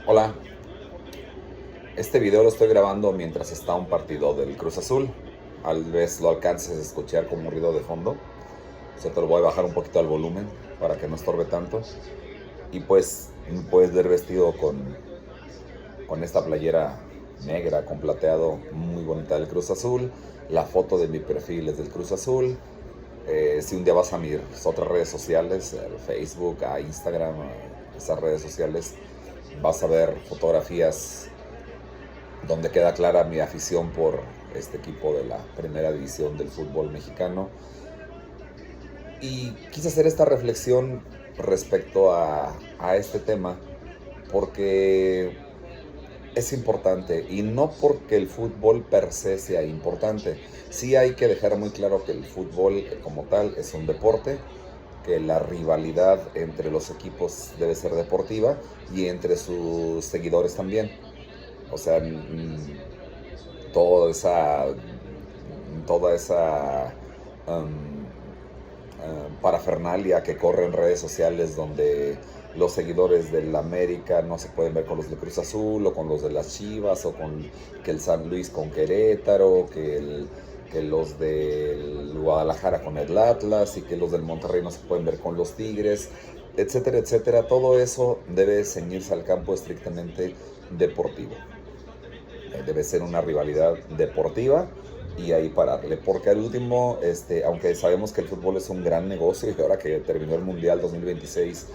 Hola, este video lo estoy grabando mientras está un partido del Cruz Azul. Tal vez lo alcances a escuchar como un ruido de fondo. O sea, te lo voy a bajar un poquito al volumen para que no estorbe tanto. Y pues me puedes ver vestido con esta playera negra con plateado muy bonita del Cruz Azul. La foto de mi perfil es del Cruz Azul. Si un día vas a mis otras redes sociales, Facebook, a Instagram, a esas redes sociales, vas a ver fotografías donde queda clara mi afición por este equipo de la primera división del fútbol mexicano. Y quise hacer esta reflexión respecto a este tema porque es importante y no porque el fútbol per se sea importante. Sí hay que dejar muy claro que el fútbol como tal es un deporte, que la rivalidad entre los equipos debe ser deportiva y entre sus seguidores también. O sea, toda esa, toda esa parafernalia que corre en redes sociales donde los seguidores del América no se pueden ver con los de Cruz Azul o con los de las Chivas o con que el San Luis con Querétaro, que los del Guadalajara con el Atlas y que los del Monterrey no se pueden ver con los Tigres, etcétera, etcétera. Todo eso debe ceñirse al campo estrictamente deportivo. Debe ser una rivalidad deportiva y ahí pararle, porque al último, aunque sabemos que el fútbol es un gran negocio y ahora que terminó el Mundial 2026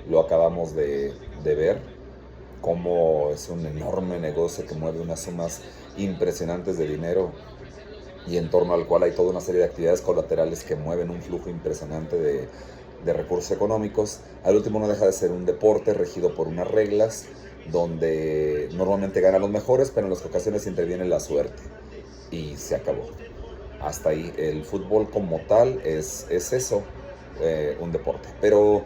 lo acabamos de ver, cómo es un enorme negocio que mueve unas sumas impresionantes de dinero y en torno al cual hay toda una serie de actividades colaterales que mueven un flujo impresionante de recursos económicos. Al último no deja de ser un deporte regido por unas reglas donde normalmente ganan los mejores, pero en las ocasiones interviene la suerte y se acabó. Hasta ahí, el fútbol como tal es eso, un deporte. Pero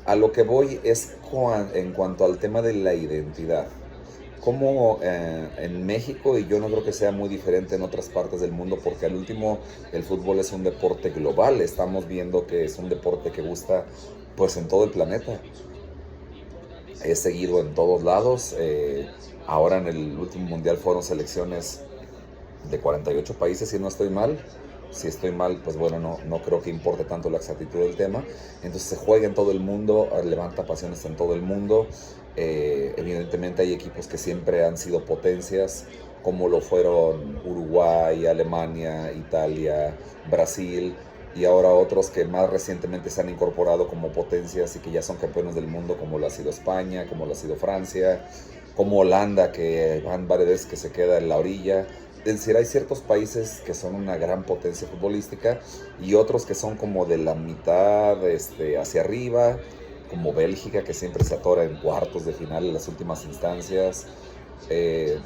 a lo que voy es en cuanto al tema de la identidad. Como en México, y yo no creo que sea muy diferente en otras partes del mundo, porque al último el fútbol es un deporte global. Estamos viendo que es un deporte que gusta pues en todo el planeta. He seguido en todos lados. Ahora en el último mundial fueron selecciones de 48 países, si no estoy mal. Si estoy mal, pues bueno, no creo que importe tanto la exactitud del tema. Entonces se juega en todo el mundo, levanta pasiones en todo el mundo. Evidentemente hay equipos que siempre han sido potencias, como lo fueron Uruguay, Alemania, Italia, Brasil, y ahora otros que más recientemente se han incorporado como potencias y que ya son campeones del mundo, como lo ha sido España, como lo ha sido Francia, como Holanda, que van varias veces que se queda en la orilla. Es decir, hay ciertos países que son una gran potencia futbolística y otros que son como de la mitad hacia arriba, como Bélgica, que siempre se atora en cuartos de final en las últimas instancias. Eh,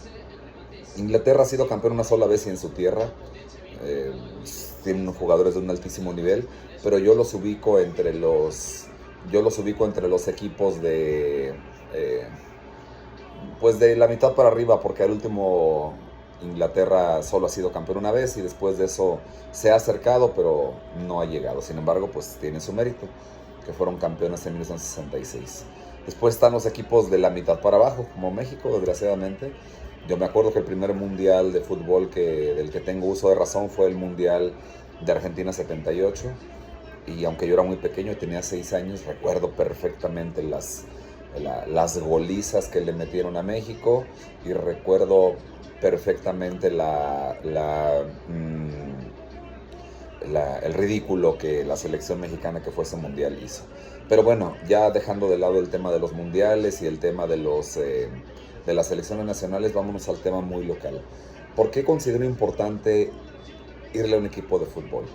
Inglaterra ha sido campeón una sola vez y en su tierra. Eh, Tienen jugadores de un altísimo nivel, pero yo los ubico entre los equipos eh, pues de la mitad para arriba, porque al último Inglaterra solo ha sido campeón una vez y después de eso se ha acercado, pero no ha llegado. Sin embargo, pues tiene su mérito, que fueron campeones en 1966. Después están los equipos de la mitad para abajo, como México, desgraciadamente. Yo me acuerdo que el primer mundial de fútbol del que tengo uso de razón fue el mundial de Argentina 78. Y aunque yo era muy pequeño, tenía 6 años, recuerdo perfectamente las golizas que le metieron a México y recuerdo perfectamente el ridículo que la selección mexicana que fue ese mundial hizo. Pero bueno, ya dejando de lado el tema de los mundiales y el tema de las selecciones nacionales, vámonos al tema muy local. ¿Por qué considero importante irle a un equipo de fútbol?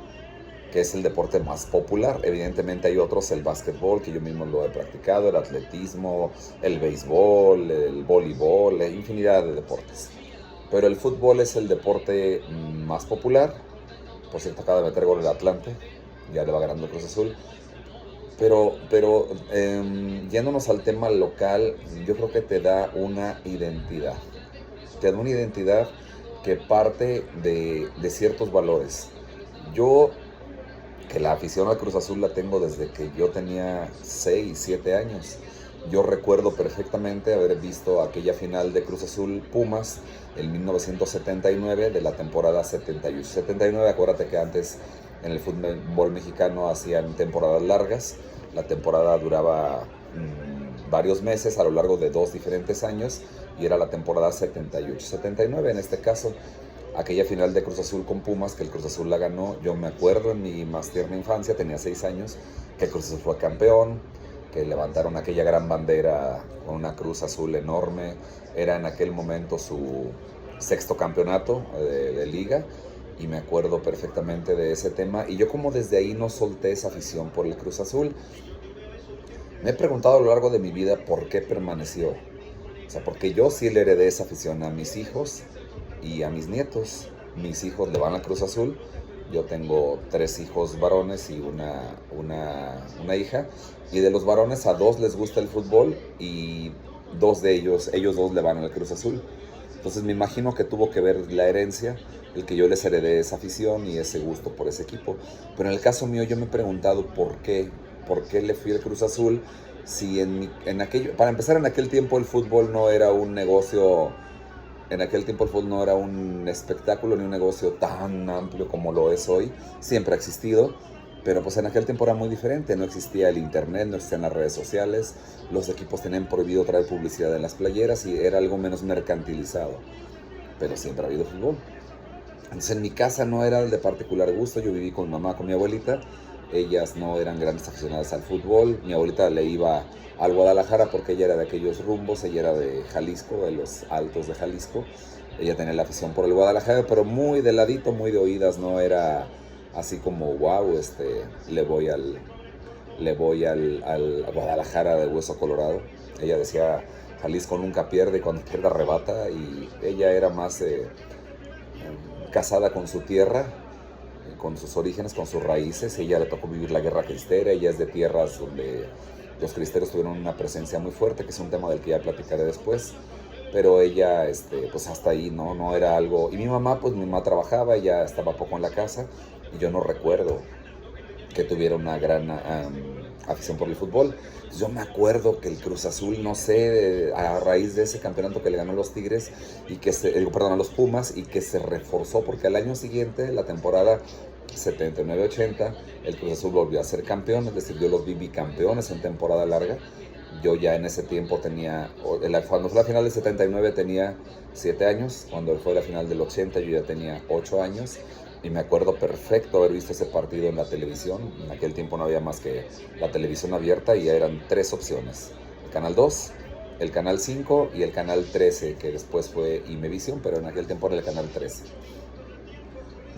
Que es el deporte más popular. Evidentemente hay otros, el básquetbol, que yo mismo lo he practicado, el atletismo, el béisbol, el voleibol, infinidad de deportes. Pero el fútbol es el deporte más popular. Por cierto, acaba de meter gol el Atlante, ya le va ganando el Cruz Azul. Pero yéndonos al tema local, yo creo que te da una identidad. Te da una identidad que parte de ciertos valores. Yo que la afición al Cruz Azul la tengo desde que yo tenía 6, 7 años. yo recuerdo perfectamente haber visto aquella final de Cruz Azul Pumas en 1979 de la temporada 78-79. Acuérdate que antes en el fútbol mexicano hacían temporadas largas. La temporada duraba varios meses a lo largo de 2 diferentes años y era la temporada 78-79 en este caso. Aquella final de Cruz Azul con Pumas, que el Cruz Azul la ganó, yo me acuerdo en mi más tierna infancia, tenía 6 años, que el Cruz Azul fue campeón, que levantaron aquella gran bandera con una cruz azul enorme. Era en aquel momento su sexto campeonato de liga y me acuerdo perfectamente de ese tema. Y yo como desde ahí no solté esa afición por el Cruz Azul. Me he preguntado a lo largo de mi vida por qué permaneció. O sea, porque yo sí le heredé esa afición a mis hijos y a mis nietos. Mis hijos le van al Cruz Azul. Yo tengo 3 hijos varones y una hija. Y de los varones a 2 les gusta el fútbol y 2 de ellos 2 le van al Cruz Azul. Entonces me imagino que tuvo que ver la herencia, el que yo les heredé esa afición y ese gusto por ese equipo. Pero en el caso mío yo me he preguntado por qué le fui al Cruz Azul si para empezar en aquel tiempo el fútbol no era un negocio. En aquel tiempo el fútbol no era un espectáculo ni un negocio tan amplio como lo es hoy. Siempre ha existido, pero pues en aquel tiempo era muy diferente. No existía el internet, no existían las redes sociales. Los equipos tenían prohibido traer publicidad en las playeras y era algo menos mercantilizado. Pero siempre ha habido fútbol. Entonces en mi casa no era de particular gusto. Yo viví con mi mamá, con mi abuelita. Ellas no eran grandes aficionadas al fútbol. Mi abuelita le iba al Guadalajara porque ella era de aquellos rumbos. Ella era de Jalisco, de los Altos de Jalisco. Ella tenía la afición por el Guadalajara, pero muy de ladito, muy de oídas. No era así como, wow, le voy al Guadalajara de Hueso Colorado. Ella decía, Jalisco nunca pierde y cuando pierde arrebata. Y ella era más casada con su tierra, con sus orígenes, con sus raíces. Ella le tocó vivir la guerra cristera. Ella es de tierras donde los cristeros tuvieron una presencia muy fuerte, que es un tema del que ya platicaré después. Pero ella, pues hasta ahí, no era algo. Y mi mamá trabajaba, ella estaba poco en la casa y yo no recuerdo que tuviera una gran afición por el fútbol. Entonces, yo me acuerdo que el Cruz Azul, no sé, a raíz de ese campeonato que le ganó a los Tigres a los Pumas, y que se reforzó porque al año siguiente, la temporada 79-80, el Cruz Azul volvió a ser campeón, es decir, yo los vi bicampeones en temporada larga. Yo ya en ese tiempo cuando fue la final del 79 tenía 7 años, cuando fue la final del 80 yo ya tenía 8 años. Y me acuerdo perfecto haber visto ese partido en la televisión. En aquel tiempo no había más que la televisión abierta y ya eran 3 opciones. El Canal 2, el Canal 5 y el Canal 13, que después fue Imevisión, pero en aquel tiempo era el Canal 13.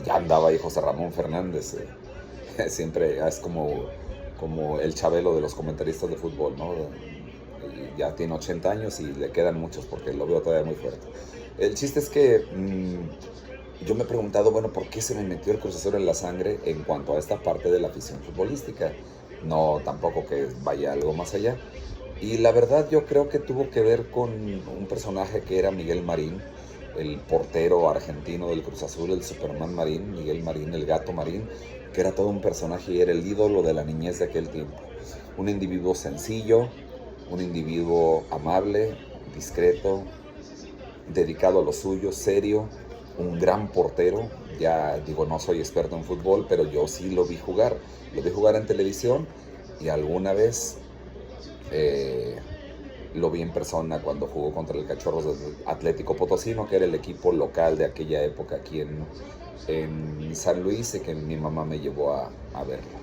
Ya andaba ahí José Ramón Fernández. Siempre es como el Chabelo de los comentaristas de fútbol, ¿no? Y ya tiene 80 años y le quedan muchos porque lo veo todavía muy fuerte. El chiste es que yo me he preguntado, bueno, ¿por qué se me metió el Cruz Azul en la sangre en cuanto a esta parte de la afición futbolística? No, tampoco que vaya algo más allá. Y la verdad yo creo que tuvo que ver con un personaje que era Miguel Marín, el portero argentino del Cruz Azul, el Superman Marín, Miguel Marín, el Gato Marín, que era todo un personaje y era el ídolo de la niñez de aquel tiempo. Un individuo sencillo, un individuo amable, discreto, dedicado a lo suyo, serio, un gran portero. Ya digo, no soy experto en fútbol, pero yo sí lo vi jugar en televisión y alguna vez lo vi en persona cuando jugó contra el Cachorros del Atlético Potosino, que era el equipo local de aquella época aquí en San Luis, y que mi mamá me llevó a verlo.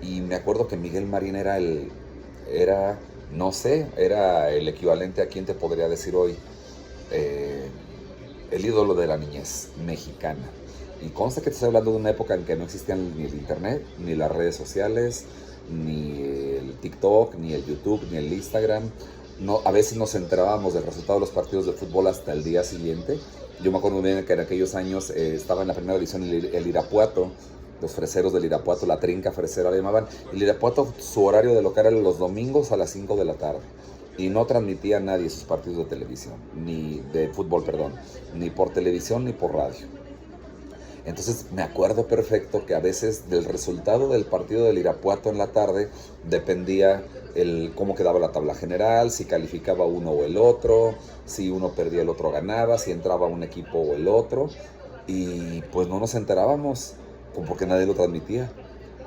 Y me acuerdo que Miguel Marín era el equivalente a quien te podría decir hoy, el ídolo de la niñez mexicana. Y consta que te estoy hablando de una época en que no existían ni el internet, ni las redes sociales, ni el TikTok, ni el YouTube, ni el Instagram. No, a veces nos enterábamos del resultado de los partidos de fútbol hasta el día siguiente. Yo me acuerdo muy bien que en aquellos años estaba en la primera división el Irapuato, los freseros del Irapuato, la trinca fresera le llamaban. El Irapuato, su horario de local era los domingos a las 5 de la tarde. Y no transmitía a nadie sus partidos de televisión, ni de fútbol, perdón, ni por televisión ni por radio. Entonces me acuerdo perfecto que a veces del resultado del partido del Irapuato en la tarde dependía cómo quedaba la tabla general, si calificaba uno o el otro, si uno perdía el otro ganaba, si entraba un equipo o el otro, y pues no nos enterábamos, porque nadie lo transmitía.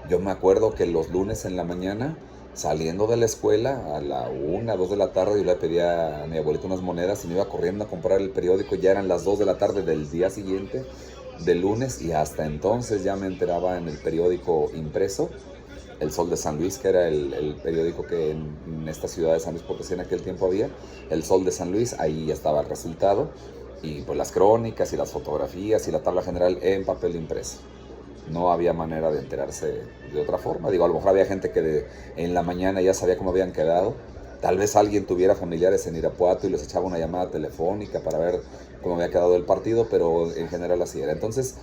Yo me acuerdo que los lunes en la mañana, saliendo de la escuela, a la 1, 2 de la tarde, yo le pedía a mi abuelita unas monedas y me iba corriendo a comprar el periódico. Ya eran las 2 de la tarde del día siguiente, del lunes, y hasta entonces ya me enteraba en el periódico impreso, El Sol de San Luis, que era el periódico que en esta ciudad de San Luis Potosí en aquel tiempo había, El Sol de San Luis, ahí estaba el resultado, y pues las crónicas y las fotografías y la tabla general en papel impreso. No había manera de enterarse de otra forma. Digo, a lo mejor había gente que en la mañana ya sabía cómo habían quedado. Tal vez alguien tuviera familiares en Irapuato y les echaba una llamada telefónica para ver cómo había quedado el partido, pero en general así era. Entonces,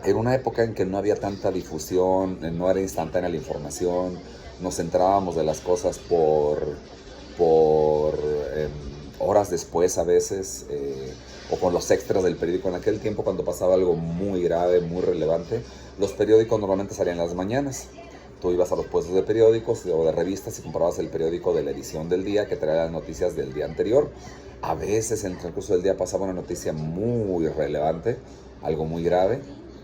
era una época en que no había tanta difusión, no era instantánea la información, nos enterábamos de las cosas por horas después a veces, o con los extras del periódico. En aquel tiempo, cuando pasaba algo muy grave, muy relevante, los periódicos normalmente salían en las mañanas. Tú ibas a los puestos de periódicos o de revistas y comprabas el periódico de la edición del día que traía las noticias del día anterior. A veces en el transcurso del día pasaba una noticia muy relevante, algo muy grave,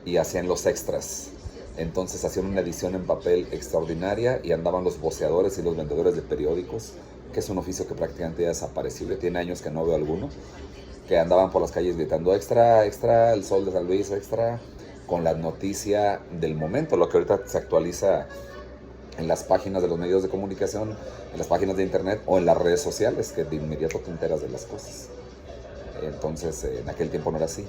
y hacían los extras. Entonces hacían una edición en papel extraordinaria y andaban los voceadores y los vendedores de periódicos, que es un oficio que prácticamente ya desapareció, tiene años que no veo alguno, que andaban por las calles gritando extra, extra, El Sol de San Luis, extra, con la noticia del momento, lo que ahorita se actualiza en las páginas de los medios de comunicación, en las páginas de internet o en las redes sociales, que de inmediato te enteras de las cosas. Entonces, en aquel tiempo no era así.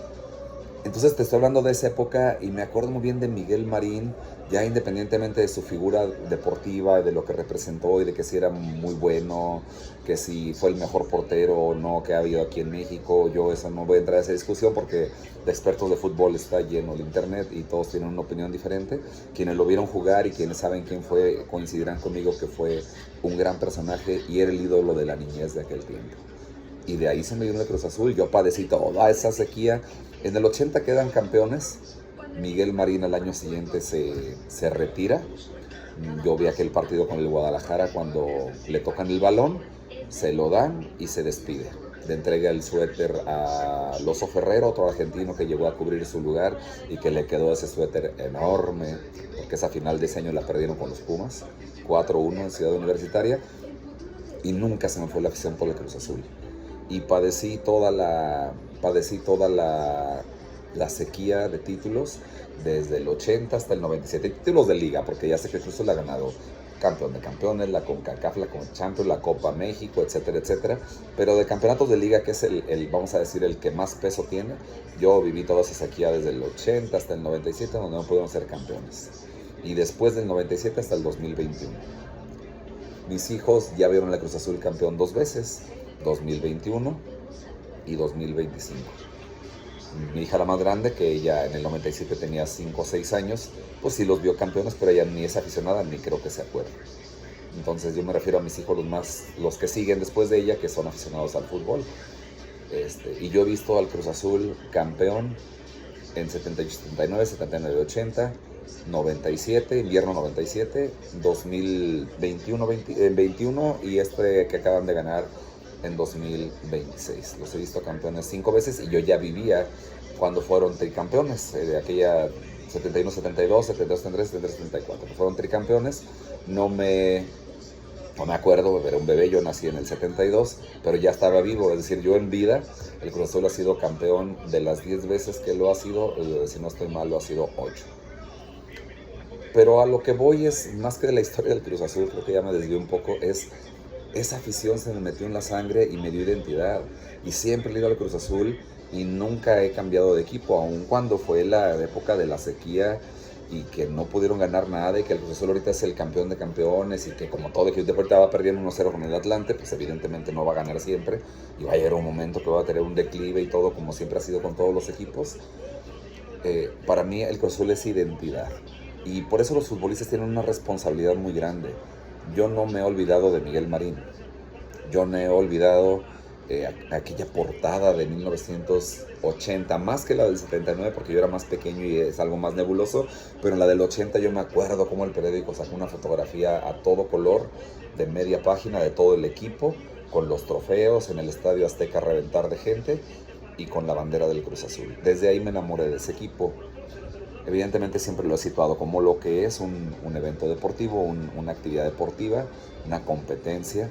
Entonces te estoy hablando de esa época y me acuerdo muy bien de Miguel Marín, ya independientemente de su figura deportiva, de lo que representó y de que si era muy bueno, que si fue el mejor portero o no que ha habido aquí en México. Yo eso no voy a entrar a esa discusión porque de expertos de fútbol está lleno el internet y todos tienen una opinión diferente. Quienes lo vieron jugar y quienes saben quién fue coincidirán conmigo que fue un gran personaje y era el ídolo de la niñez de aquel tiempo. Y de ahí se me vino el Cruz Azul. Yo padecí toda esa sequía. En el 80 quedan campeones. Miguel Marín al año siguiente se retira. Yo vi aquel partido con el Guadalajara cuando le tocan el balón, se lo dan y se despide. Le entrega el suéter a Loso Ferrero, otro argentino que llegó a cubrir su lugar y que le quedó ese suéter enorme, porque esa final de ese año la perdieron con los Pumas, 4-1 en Ciudad Universitaria, y nunca se me fue la afición por el Cruz Azul. Y padecí toda la sequía de títulos desde el 80 hasta el 97, títulos de liga, porque ya sé que el Cruz Azul ha ganado campeón de campeones, la CONCACAF, la CONCHAMPIONS, la Copa México, etcétera, etcétera, pero de campeonatos de liga, que es vamos a decir, el que más peso tiene, yo viví toda esa sequía desde el 80 hasta el 97, donde no pudieron ser campeones, y después del 97 hasta el 2021. Mis hijos ya vieron la Cruz Azul campeón 2 veces, 2021 y 2025. Mi hija la más grande, que ella en el 97 tenía 5 o 6 años, pues sí los vio campeones, pero ella ni es aficionada ni creo que se acuerde. Entonces yo me refiero a mis hijos los que siguen después de ella, que son aficionados al fútbol. Y yo he visto al Cruz Azul campeón en 78, 79, 79, 80, 97, invierno 97, 2021, 21 y que acaban de ganar en 2026. Los he visto campeones 5 veces y yo ya vivía cuando fueron tricampeones, de aquella 71, 72, 72, 73, 73, 74. Fueron tricampeones, no me acuerdo, era un bebé, yo nací en el 72, pero ya estaba vivo, es decir, yo en vida, el Cruz Azul ha sido campeón de las 10 veces que lo ha sido, si no estoy mal, lo ha sido 8. Pero a lo que voy es, más que de la historia del Cruz Azul, creo que ya me desvió un poco, es esa afición se me metió en la sangre y me dio identidad. Y siempre he ido al Cruz Azul y nunca he cambiado de equipo, aun cuando fue la época de la sequía y que no pudieron ganar nada y que el Cruz Azul ahorita es el campeón de campeones y que como todo equipo de ahorita va perdiendo 1-0 con el Atlante, pues evidentemente no va a ganar siempre y va a llegar un momento que va a tener un declive y todo, como siempre ha sido con todos los equipos. Para mí el Cruz Azul es identidad y por eso los futbolistas tienen una responsabilidad muy grande. Yo no me he olvidado de Miguel Marín, yo no he olvidado aquella portada de 1980, más que la del 79 porque yo era más pequeño y es algo más nebuloso, pero en la del 80 yo me acuerdo cómo el periódico sacó una fotografía a todo color de media página de todo el equipo, con los trofeos en el Estadio Azteca a reventar de gente y con la bandera del Cruz Azul. Desde ahí me enamoré de ese equipo. Evidentemente siempre lo he situado como lo que es un evento deportivo, una actividad deportiva, una competencia,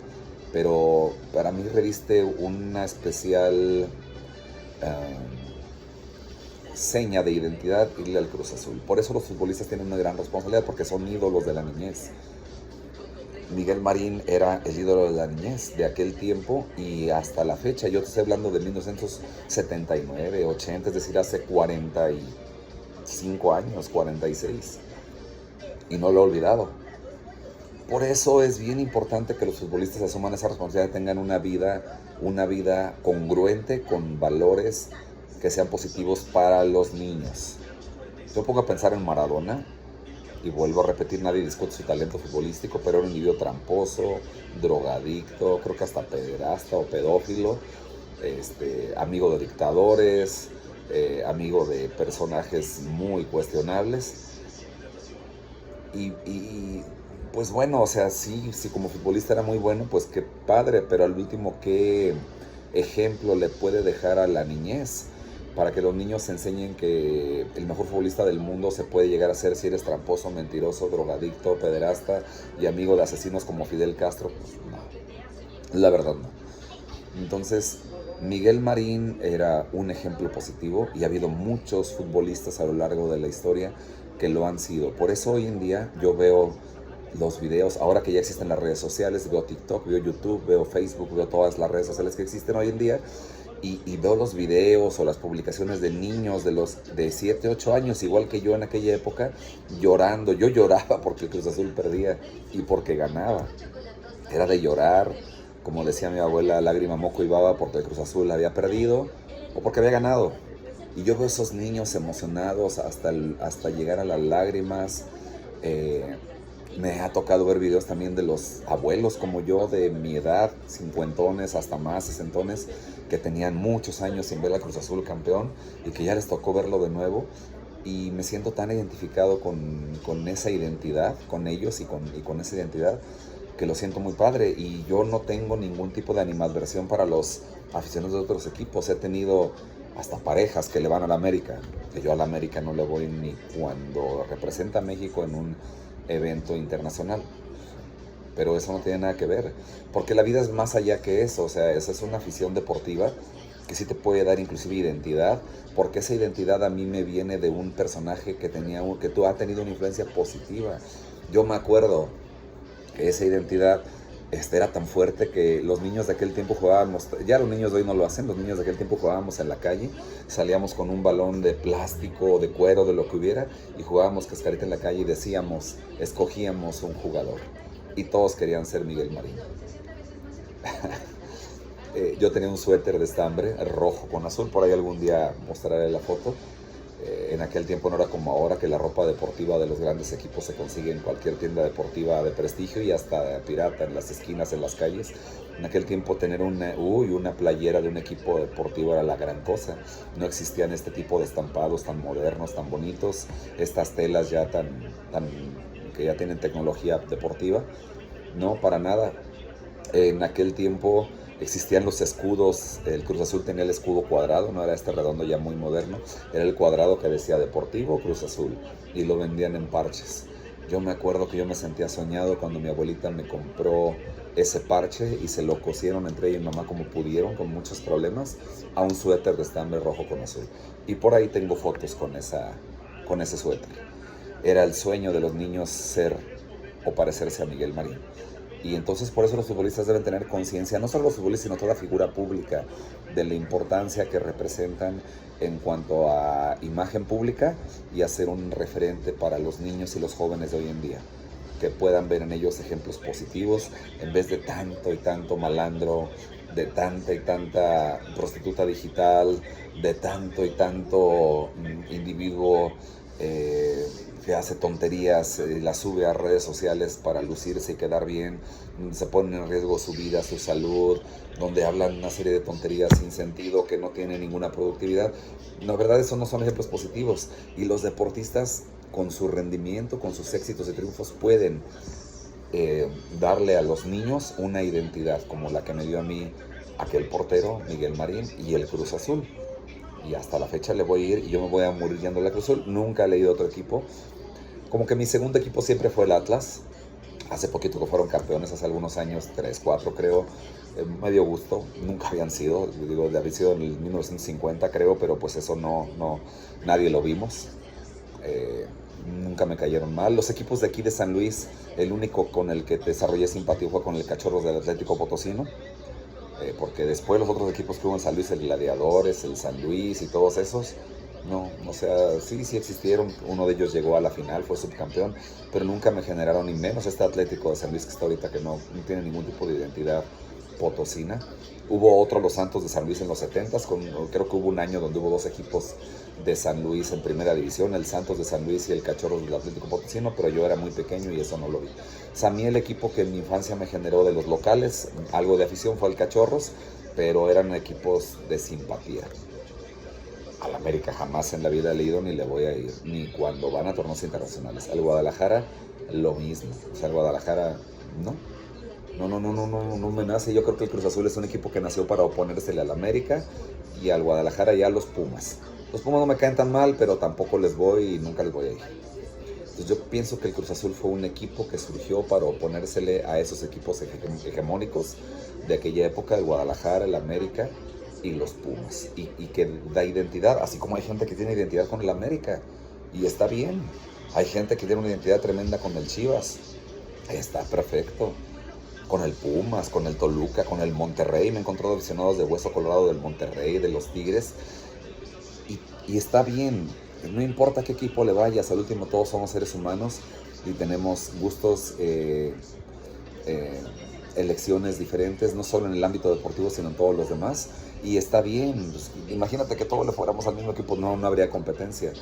pero para mí reviste una especial seña de identidad irle al Cruz Azul. Por eso los futbolistas tienen una gran responsabilidad, porque son ídolos de la niñez. Miguel Marín era el ídolo de la niñez de aquel tiempo y hasta la fecha. Yo te estoy hablando de 1979, 80, es decir, hace 45 años, 46. Y no lo he olvidado. Por eso es bien importante que los futbolistas asuman esa responsabilidad, tengan una vida congruente con valores que sean positivos para los niños. Yo pongo a pensar en Maradona y vuelvo a repetir, nadie discute su talento futbolístico, pero era un individuo tramposo, drogadicto, creo que hasta pederasta o pedófilo, amigo de dictadores, amigo de personajes muy cuestionables. Y pues bueno, o sea, sí como futbolista era muy bueno, pues qué padre, pero al último, ¿qué ejemplo le puede dejar a la niñez? Para que los niños se enseñen que el mejor futbolista del mundo se puede llegar a ser si eres tramposo, mentiroso, drogadicto, pederasta y amigo de asesinos como Fidel Castro. Pues no, la verdad no. Entonces, Miguel Marín era un ejemplo positivo y ha habido muchos futbolistas a lo largo de la historia que lo han sido. Por eso hoy en día yo veo los videos, ahora que ya existen las redes sociales, veo TikTok, veo YouTube, veo Facebook, veo todas las redes sociales que existen hoy en día y veo los videos o las publicaciones de niños de 7, 8 años, igual que yo en aquella época, llorando. Yo lloraba porque el Cruz Azul perdía y porque ganaba. Era de llorar, como decía mi abuela, lágrima, moco y baba, porque el Cruz Azul había perdido o porque había ganado. Y yo veo esos niños emocionados hasta llegar a las lágrimas. Me ha tocado ver videos también de los abuelos como yo, de mi edad, cincuentones, hasta más, sesentones, que tenían muchos años sin ver al Cruz Azul campeón y que ya les tocó verlo de nuevo. Y me siento tan identificado con esa identidad, con ellos y con esa identidad, que lo siento muy padre. Y yo no tengo ningún tipo de animadversión para los aficionados de otros equipos. He tenido hasta parejas que le van a la América, que yo a la América no le voy ni cuando representa a México en un evento internacional. Pero eso no tiene nada que ver, porque la vida es más allá que eso. O sea, esa es una afición deportiva que sí te puede dar inclusive identidad, porque esa identidad a mí me viene de un personaje que ha tenido una influencia positiva. Yo me acuerdo que esa identidad era tan fuerte que los niños de aquel tiempo jugábamos, ya los niños de hoy no lo hacen, los niños de aquel tiempo jugábamos en la calle, salíamos con un balón de plástico, de cuero, de lo que hubiera, y jugábamos cascarita en la calle y escogíamos un jugador, y todos querían ser Miguel Marín. Yo tenía un suéter de estambre rojo con azul, por ahí algún día mostraré la foto. En aquel tiempo no era como ahora, que la ropa deportiva de los grandes equipos se consigue en cualquier tienda deportiva de prestigio y hasta pirata en las esquinas, en las calles. En aquel tiempo tener una playera de un equipo deportivo era la gran cosa. No existían este tipo de estampados tan modernos, tan bonitos, estas telas ya que ya tienen tecnología deportiva. No, para nada. En aquel tiempo existían los escudos. El Cruz Azul tenía el escudo cuadrado, no era este redondo ya muy moderno, era el cuadrado que decía Deportivo Cruz Azul, y lo vendían en parches. Yo me acuerdo que yo me sentía soñado cuando mi abuelita me compró ese parche y se lo cosieron entre ella y mi mamá como pudieron, con muchos problemas, a un suéter de estambre rojo con azul. Y por ahí tengo fotos con ese suéter. Era el sueño de los niños ser o parecerse a Miguel Marín. Y entonces por eso los futbolistas deben tener conciencia, no solo los futbolistas, sino toda figura pública, de la importancia que representan en cuanto a imagen pública y a ser un referente para los niños y los jóvenes de hoy en día. Que puedan ver en ellos ejemplos positivos en vez de tanto y tanto malandro, de tanta y tanta prostituta digital, de tanto y tanto individuo que hace tonterías, las sube a redes sociales para lucirse y quedar bien, se ponen en riesgo su vida, su salud, donde hablan una serie de tonterías sin sentido que no tienen ninguna productividad. La verdad, esos no son ejemplos positivos. Y los deportistas, con su rendimiento, con sus éxitos y triunfos, pueden darle a los niños una identidad, como la que me dio a mí aquel portero, Miguel Marín, y el Cruz Azul. Y hasta la fecha le voy a ir y yo me voy a morir yendo al Cruz Azul. Nunca he leído otro equipo. Como que mi segundo equipo siempre fue el Atlas. Hace poquito que fueron campeones, hace algunos años, 3, 4 creo. Me dio gusto, nunca habían sido, digo, de haber sido en el 1950 creo, pero pues eso no nadie lo vimos. Nunca me cayeron mal. Los equipos de aquí de San Luis, el único con el que desarrollé simpatía fue con el Cachorros del Atlético Potosino. Porque después los otros equipos que hubo en San Luis, el Gladiadores, el San Luis y todos esos, no, o sea, sí existieron. Uno de ellos llegó a la final, fue subcampeón, pero nunca me generaron, ni menos este Atlético de San Luis que está ahorita, que no tiene ningún tipo de identidad potosina. Hubo otro, los Santos de San Luis en los 70s, creo que hubo un año donde hubo 2 equipos de San Luis en primera división, el Santos de San Luis y el Cachorros del Atlético Potosino, pero yo era muy pequeño y eso no lo vi. O sea, a mí el equipo que en mi infancia me generó de los locales, algo de afición, fue el Cachorros, pero eran equipos de simpatía. Al América jamás en la vida he leído ni le voy a ir, ni cuando van a torneos internacionales. Al Guadalajara, lo mismo. O sea, al Guadalajara, no. No me nace. Yo creo que el Cruz Azul es un equipo que nació para oponérsele al América y al Guadalajara y a los Pumas. Los Pumas no me caen tan mal, pero tampoco les voy y nunca les voy a ir. Entonces yo pienso que el Cruz Azul fue un equipo que surgió para oponérsele a esos equipos hegemónicos de aquella época, el Guadalajara, el América y los Pumas. Y que da identidad, así como hay gente que tiene identidad con el América. Y está bien. Hay gente que tiene una identidad tremenda con el Chivas. Está perfecto. Con el Pumas, con el Toluca, con el Monterrey. Me he encontrado aficionados de Hueso Colorado del Monterrey, de los Tigres. Y está bien. No importa qué equipo le vayas, al último todos somos seres humanos y tenemos gustos, elecciones diferentes, no solo en el ámbito deportivo, sino en todos los demás. Y está bien. Pues, imagínate que todos le fuéramos al mismo equipo, no habría competencia.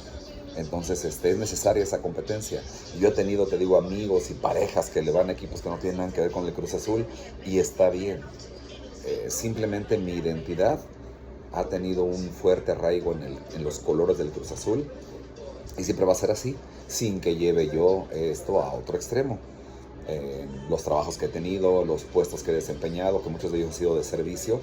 Entonces es necesaria esa competencia. Yo he tenido, te digo, amigos y parejas que le van a equipos que no tienen nada que ver con el Cruz Azul y está bien. Simplemente mi identidad ha tenido un fuerte arraigo en los colores del Cruz Azul y siempre va a ser así, sin que lleve yo esto a otro extremo. Los trabajos que he tenido, los puestos que he desempeñado, que muchos de ellos han sido de servicio,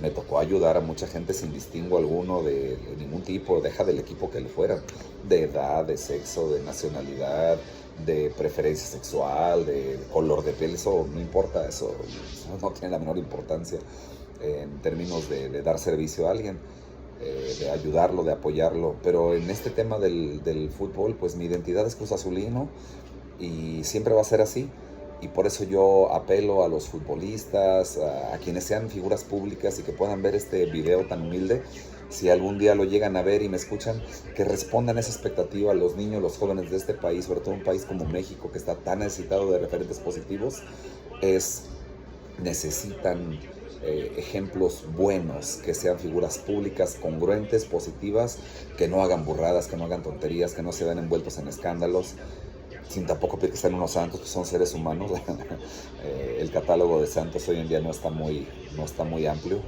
me tocó ayudar a mucha gente sin distingo alguno de ningún tipo, deja del equipo que le fuera, de edad, de sexo, de nacionalidad, de preferencia sexual, de color de piel, eso no importa, eso no tiene la menor importancia en términos de dar servicio a alguien, de ayudarlo, de apoyarlo. Pero en este tema del fútbol, pues mi identidad es Cruz Azulino y siempre va a ser así. Y por eso yo apelo a los futbolistas, a quienes sean figuras públicas y que puedan ver este video tan humilde, si algún día lo llegan a ver y me escuchan, que respondan a esa expectativa a los niños, los jóvenes de este país, sobre todo un país como México, que está tan necesitado de referentes positivos, necesitan ejemplos buenos, que sean figuras públicas, congruentes, positivas, que no hagan burradas, que no hagan tonterías, que no se vean envueltos en escándalos, sin tampoco pedir que sean unos santos, que son seres humanos. El catálogo de santos hoy en día no está muy amplio.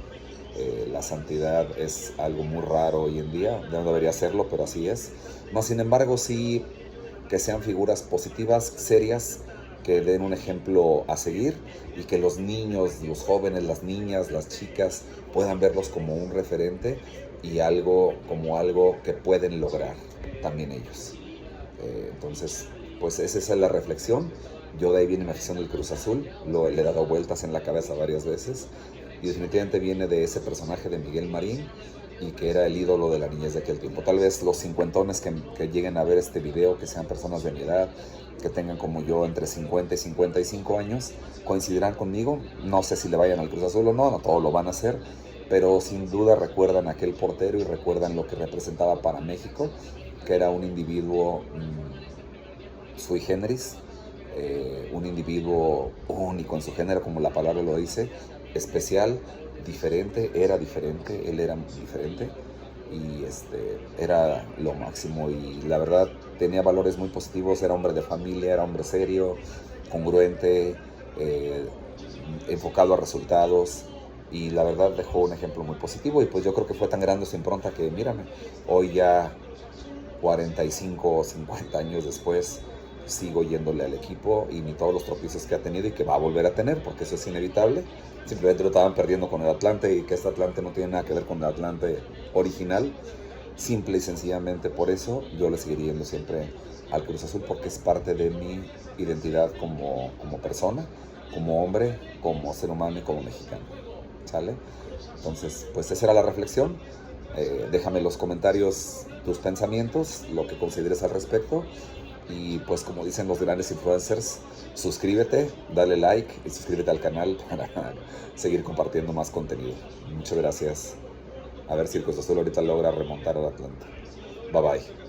La santidad es algo muy raro hoy en día, ya no debería serlo, pero así es. No, sin embargo, sí que sean figuras positivas, serias, que den un ejemplo a seguir y que los niños, los jóvenes, las niñas, las chicas puedan verlos como un referente y como algo que pueden lograr también ellos. Entonces, pues esa es la reflexión. Yo de ahí viene mi afición del Cruz Azul, le he dado vueltas en la cabeza varias veces y definitivamente viene de ese personaje de Miguel Marín y que era el ídolo de la niñez de aquel tiempo. Tal vez los cincuentones que lleguen a ver este video, que sean personas de mi edad, que tengan como yo entre 50 y 55 años, coincidirán conmigo. No sé si le vayan al Cruz Azul o no todos lo van a hacer, pero sin duda recuerdan a aquel portero y recuerdan lo que representaba para México, que era un individuo sui generis, un individuo único en su género, como la palabra lo dice, especial, diferente, él era diferente y era lo máximo. Y la verdad, tenía valores muy positivos, era hombre de familia, era hombre serio, congruente, enfocado a resultados, y la verdad dejó un ejemplo muy positivo. Y pues yo creo que fue tan grande su impronta que mírame, hoy ya 45 o 50 años después sigo yéndole al equipo, y ni todos los tropiezos que ha tenido y que va a volver a tener, porque eso es inevitable. Simplemente lo estaban perdiendo con el Atlante, y que este Atlante no tiene nada que ver con el Atlante original. Simple y sencillamente por eso yo le seguiría yendo siempre al Cruz Azul, porque es parte de mi identidad como persona, como hombre, como ser humano y como mexicano. ¿Sale? Entonces, pues esa era la reflexión. Déjame en los comentarios tus pensamientos, lo que consideres al respecto. Y pues como dicen los grandes influencers, suscríbete, dale like y suscríbete al canal para seguir compartiendo más contenido. Muchas gracias. A ver si el Cruz Azul ahorita logra remontar al Atlanta. Bye bye.